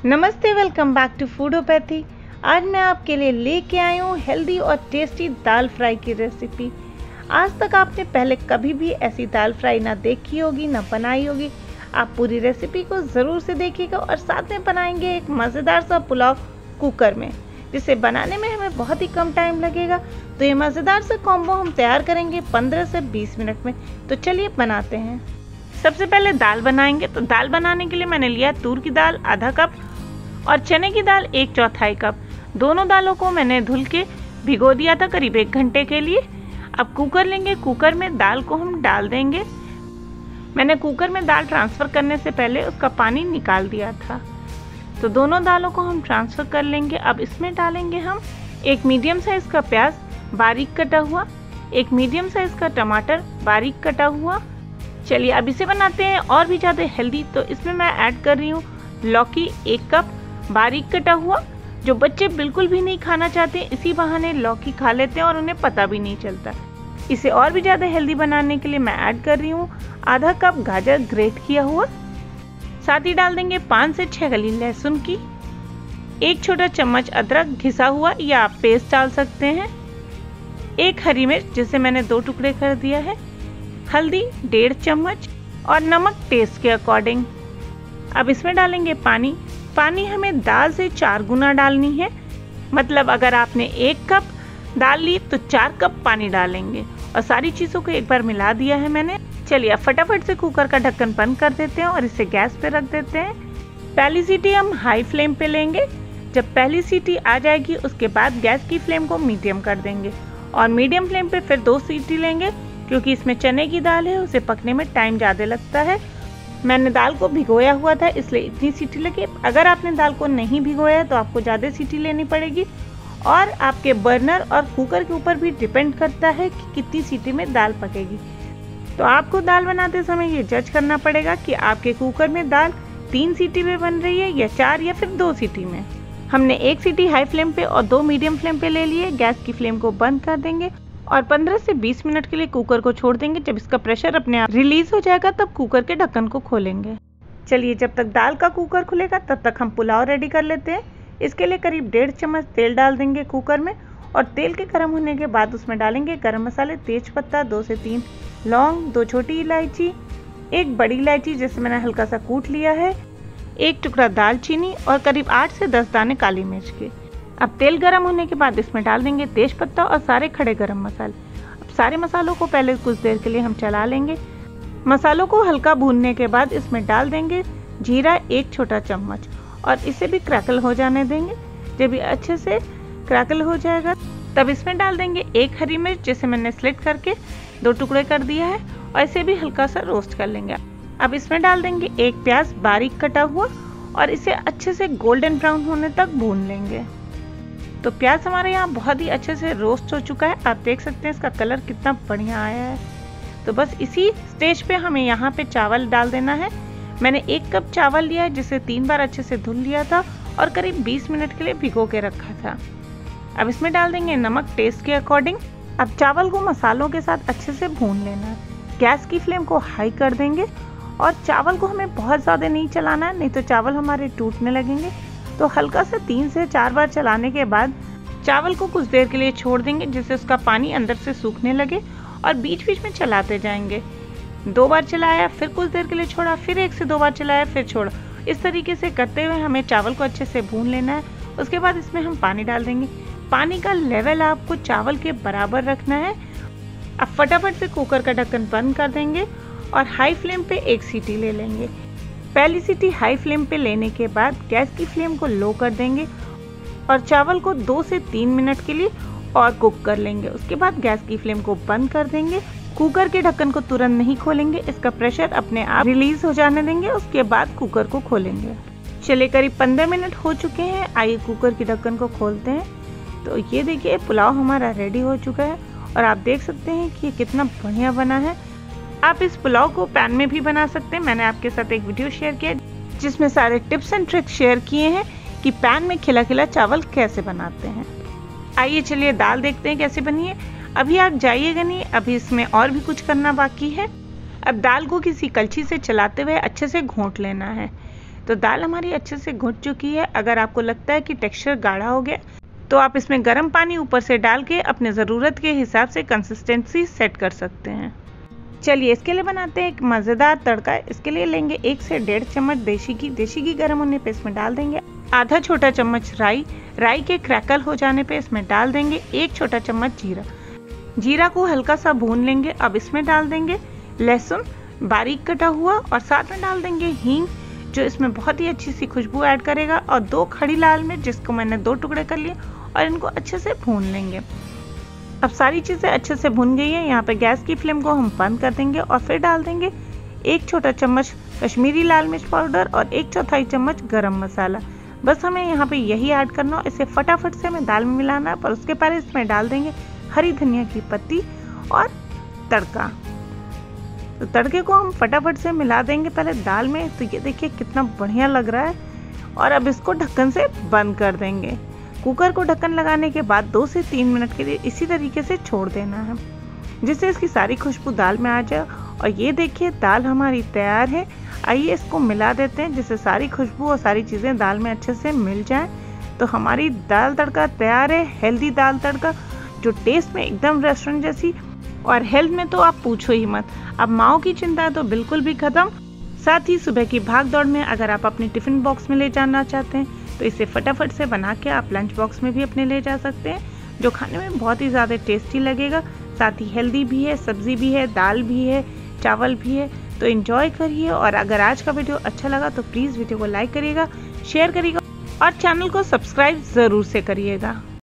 नमस्ते, welcome back to फूडोपैथी। आज मैं आपके लिए लेके आई हूँ हेल्दी और टेस्टी दाल फ्राई की रेसिपी। आज तक आपने पहले कभी भी ऐसी दाल फ्राई ना देखी होगी ना बनाई होगी। आप पूरी रेसिपी को ज़रूर से देखिएगा और साथ में बनाएंगे एक मज़ेदार सा पुलाव कुकर में, जिसे बनाने में हमें बहुत ही कम टाइम लगेगा। तो ये मज़ेदार सा कॉम्बो हम तैयार करेंगे 15 से 20 मिनट में। तो चलिए बनाते हैं। सबसे पहले दाल बनाएंगे। तो दाल बनाने के लिए मैंने लिया तूर की दाल आधा कप और चने की दाल 1/4 कप। दोनों दालों को मैंने धुल के भिगो दिया था करीब 1 घंटे के लिए। अब कुकर लेंगे, कुकर में दाल को हम डाल देंगे। मैंने कुकर में दाल ट्रांसफ़र करने से पहले उसका पानी निकाल दिया था। तो दोनों दालों को हम ट्रांसफ़र कर लेंगे। अब इसमें डालेंगे हम एक मीडियम साइज़ का प्याज बारीक कटा हुआ, एक मीडियम साइज़ का टमाटर बारीक कटा हुआ। चलिए अब इसे बनाते हैं और भी ज़्यादा हेल्दी। तो इसमें मैं ऐड कर रही हूँ लौकी 1 कप बारीक कटा हुआ। जो बच्चे बिल्कुल भी नहीं खाना चाहते, इसी बहाने लौकी खा लेते हैं और उन्हें पता भी नहीं चलता। इसे और भी ज़्यादा हेल्दी बनाने के लिए मैं ऐड कर रही हूँ आधा कप गाजर ग्रेट किया हुआ। साथ ही डाल देंगे 5 से 6 कली लहसुन की, 1 छोटा चम्मच अदरक घिसा हुआ या आप पेस्ट डाल सकते हैं, 1 हरी मिर्च जिसे मैंने 2 टुकड़े कर दिया है, हल्दी 1.5 चम्मच और नमक टेस्ट के अकॉर्डिंग। अब इसमें डालेंगे पानी। पानी हमें दाल से 4 गुना डालनी है। मतलब अगर आपने 1 कप दाल ली तो 4 कप पानी डालेंगे। और सारी चीज़ों को एक बार मिला दिया है मैंने। चलिए अब फटाफट से कुकर का ढक्कन बंद कर देते हैं और इसे गैस पे रख देते हैं। पहली सीटी हम हाई फ्लेम पे लेंगे। जब पहली सीटी आ जाएगी उसके बाद गैस की फ्लेम को मीडियम कर देंगे और मीडियम फ्लेम पे फिर 2 सीटी लेंगे, क्योंकि इसमें चने की दाल है, उसे पकने में टाइम ज़्यादा लगता है। मैंने दाल को भिगोया हुआ था इसलिए इतनी सीटी लगी। अगर आपने दाल को नहीं भिगोया है तो आपको ज़्यादा सीटी लेनी पड़ेगी और आपके बर्नर और कुकर के ऊपर भी डिपेंड करता है कि कितनी सीटी में दाल पकेगी। तो आपको दाल बनाते समय ये जज करना पड़ेगा कि आपके कुकर में दाल 3 सीटी में बन रही है या 4 या फिर 2 सीटी में। हमने 1 सीटी हाई फ्लेम पे और 2 मीडियम फ्लेम पे ले लिए। गैस की फ्लेम को बंद कर देंगे और 15 से 20 मिनट के लिए कुकर को छोड़ देंगे। जब इसका प्रेशर अपने आप रिलीज हो जाएगा तब कुकर के ढक्कन को खोलेंगे। चलिए जब तक दाल का कुकर खुलेगा तब तक हम पुलाव रेडी कर लेते हैं। इसके लिए करीब 1.5 चम्मच तेल डाल देंगे कुकर में और तेल के गर्म होने के बाद उसमें डालेंगे गरम मसाले, तेज पत्ता 2 से 3 लौंग, 2 छोटी इलायची, 1 बड़ी इलायची जिसे मैंने हल्का सा कूट लिया है, 1 टुकड़ा दालचीनी और करीब 8 से 10 दाने काली मिर्च के। अब तेल गर्म होने के बाद इसमें डाल देंगे तेज पत्ता और सारे खड़े गरम मसाले। अब सारे मसालों को पहले कुछ देर के लिए हम चला लेंगे। मसालों को हल्का भूनने के बाद इसमें डाल देंगे जीरा 1 छोटा चम्मच और इसे भी क्रैकल हो जाने देंगे। जब ये अच्छे से क्रैकल हो जाएगा तब इसमें डाल देंगे 1 हरी मिर्च जिसे मैंने स्लिट करके 2 टुकड़े कर दिया है और इसे भी हल्का सा रोस्ट कर लेंगे। अब इसमें डाल देंगे 1 प्याज बारीक कटा हुआ और इसे अच्छे से गोल्डन ब्राउन होने तक भून लेंगे। तो प्याज हमारे यहाँ बहुत ही अच्छे से रोस्ट हो चुका है। आप देख सकते हैं इसका कलर कितना बढ़िया आया है। तो बस इसी स्टेज पे हमें यहाँ पे चावल डाल देना है। मैंने 1 कप चावल लिया है जिसे 3 बार अच्छे से धुल लिया था और करीब 20 मिनट के लिए भिगो के रखा था। अब इसमें डाल देंगे नमक टेस्ट के अकॉर्डिंग। अब चावल को मसालों के साथ अच्छे से भून लेना है। गैस की फ्लेम को हाई कर देंगे और चावल को हमें बहुत ज़्यादा नहीं चलाना है, नहीं तो चावल हमारे टूटने लगेंगे। तो हल्का सा 3 से 4 बार चलाने के बाद चावल को कुछ देर के लिए छोड़ देंगे जिससे उसका पानी अंदर से सूखने लगे और बीच बीच में चलाते जाएंगे। 2 बार चलाया, फिर कुछ देर के लिए छोड़ा, फिर 1 से 2 बार चलाया, फिर छोड़ा। इस तरीके से करते हुए हमें चावल को अच्छे से भून लेना है। उसके बाद इसमें हम पानी डाल देंगे। पानी का लेवल आपको चावल के बराबर रखना है। अब फटाफट से कुकर का ढक्कन बंद कर देंगे और हाई फ्लेम पे 1 सीटी ले लेंगे। पहली सीटी हाई फ्लेम पे लेने के बाद गैस की फ्लेम को लो कर देंगे और चावल को 2 से 3 मिनट के लिए और कुक कर लेंगे। उसके बाद गैस की फ्लेम को बंद कर देंगे। कुकर के ढक्कन को तुरंत नहीं खोलेंगे, इसका प्रेशर अपने आप रिलीज हो जाने देंगे। उसके बाद कुकर को खोलेंगे। चलिए करीब 15 मिनट हो चुके हैं। आइए कुकर के ढक्कन को खोलते हैं। तो ये देखिए पुलाव हमारा रेडी हो चुका है और आप देख सकते हैं कि ये कितना बढ़िया बना है। आप इस पुलाव को पैन में भी बना सकते हैं। मैंने आपके साथ एक वीडियो शेयर किया जिसमें सारे टिप्स एंड ट्रिक्स शेयर किए हैं कि पैन में खिला खिला चावल कैसे बनाते हैं। आइए चलिए दाल देखते हैं कैसे बनी है। अभी आप जाइएगा नहीं, अभी इसमें और भी कुछ करना बाकी है। अब दाल को किसी कलछी से चलाते हुए अच्छे से घोंट लेना है। तो दाल हमारी अच्छे से घुट चुकी है। अगर आपको लगता है कि टेक्सचर गाढ़ा हो गया तो आप इसमें गर्म पानी ऊपर से डाल के अपने ज़रूरत के हिसाब से कंसिस्टेंसी सेट कर सकते हैं। चलिए इसके लिए बनाते हैं एक मज़ेदार तड़का। इसके लिए लेंगे 1 से 1.5 चम्मच देसी घी गर्म होने पे इसमें डाल देंगे आधा छोटा चम्मच राई के क्रैकल हो जाने पे इसमें डाल देंगे 1 छोटा चम्मच जीरा को हल्का सा भून लेंगे। अब इसमें डाल देंगे लहसुन बारीक कटा हुआ और साथ में डाल देंगे हींग जो इसमें बहुत ही अच्छी सी खुशबू ऐड करेगा, और 2 खड़ी लाल मिर्च जिसको मैंने 2 टुकड़े कर लिए और इनको अच्छे से भून लेंगे। अब सारी चीज़ें अच्छे से भुन गई हैं। यहाँ पे गैस की फ्लेम को हम बंद कर देंगे और फिर डाल देंगे 1 छोटा चम्मच कश्मीरी लाल मिर्च पाउडर और 1/4 चम्मच गरम मसाला। बस हमें यहाँ पे यही ऐड करना और इसे फटाफट से हमें दाल में मिलाना है। पर उसके पहले इसमें डाल देंगे हरी धनिया की पत्ती और तड़का। तो तड़के को हम फटाफट से मिला देंगे पहले दाल में। तो ये देखिए कितना बढ़िया लग रहा है। और अब इसको ढक्कन से बंद कर देंगे। कुकर को ढक्कन लगाने के बाद 2 से 3 मिनट के लिए इसी तरीके से छोड़ देना है, जिससे इसकी सारी खुशबू दाल में आ जाए। और ये देखिए दाल हमारी तैयार है। आइए इसको मिला देते हैं जिससे सारी खुशबू और सारी चीज़ें दाल में अच्छे से मिल जाएं। तो हमारी दाल तड़का तैयार है। हेल्दी दाल तड़का जो टेस्ट में एकदम रेस्टोरेंट जैसी, और हेल्थ में तो आप पूछो ही मत। अब माओ की चिंता तो बिल्कुल भी खत्म। साथ ही सुबह की भाग दौड़ में अगर आप अपने टिफिन बॉक्स में ले जाना चाहते हैं तो इसे फटाफट से बना के आप लंच बॉक्स में भी अपने ले जा सकते हैं, जो खाने में बहुत ही ज़्यादा टेस्टी लगेगा। साथ ही हेल्दी भी है, सब्जी भी है, दाल भी है, चावल भी है। तो एंजॉय करिए। और अगर आज का वीडियो अच्छा लगा तो प्लीज़ वीडियो को लाइक करिएगा, शेयर करिएगा और चैनल को सब्सक्राइब ज़रूर से करिएगा।